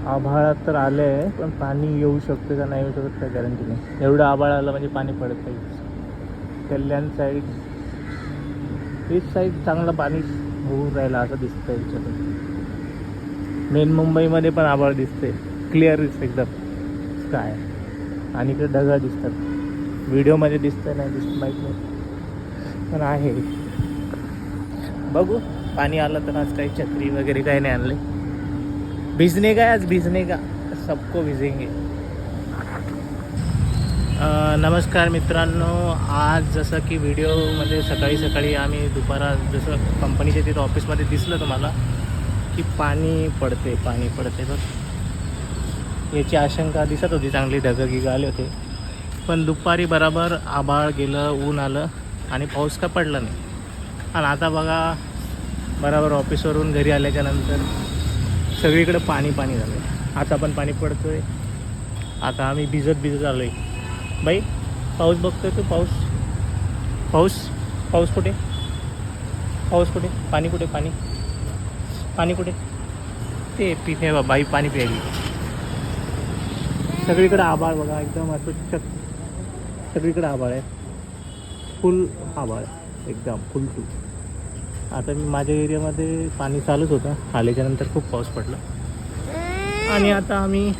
आभाळात तर आले आहे, पण पाणी येऊ शकते का नाही येऊ शकत काय गॅरंटी नाही. एवढं आभाळ आलं म्हणजे पाणी पडत नाही. कल्याण साईड ईस्ट साईड चांगलं पाणी होऊन राहिलं असं दिसतंय याच्यातून. मेन मुंबईमध्ये पण आभाळ दिसते, क्लिअर दिसते एकदम काय. आणि इकडे ढगाळ दिसतात. व्हिडिओमध्ये दिसतं नाही दिसत माहीत नाही, पण आहे. बघू पाणी आलं तर. आज काही छत्री वगैरे काही नाही आणले. भिजने का आज, भिजने का, सबको भिजेंगे. नमस्कार मित्रांनो. आज जसं की व्हिडिओमध्ये सकाळी सकाळी आम्ही दुपारा जसं कंपनीच्या तिथं ऑफिसमध्ये दिसलं तुम्हाला की पाणी पडते बघ. याची आशंका दिसत होती, चांगली ढगं आले होते. पण दुपारी बराबर आभाळ गेलं, ऊन आलं आणि पाऊस का पडला नाही. आणि आता बघा बराबर ऑफिसवरून घरी आल्याच्या नंतर सगळीकडे पाणी झालं आहे. आता पण पाणी पडतो आहे. आता आम्ही भिजत आलो आहे. बाई पाऊस बघतोय तू? पाऊस कुठे? पाणी कुठे? पाणी कुठे? ते पिथे बाई पाणी प्यायली. सगळीकडे आभाळ बघा, एकदम असं सगळीकडे आभाळ आहे. फुल आभाळ एकदम फुल टू. आता मी माझ्या एरियामध्ये पाणी चालूच होतं, आल्याच्यानंतर खूप पाऊस पडला. आणि आता आम्ही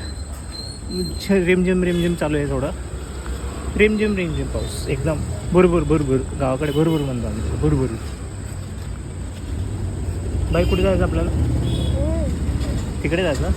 रिमझिम चालू आहे. थोडं रिमझिम पाऊस, एकदम भुरभुर. गावाकडे भुरभुर म्हणतो आम्ही, भुरभुर. बाई कुठे जायचं आपल्याला? तिकडे जायचं.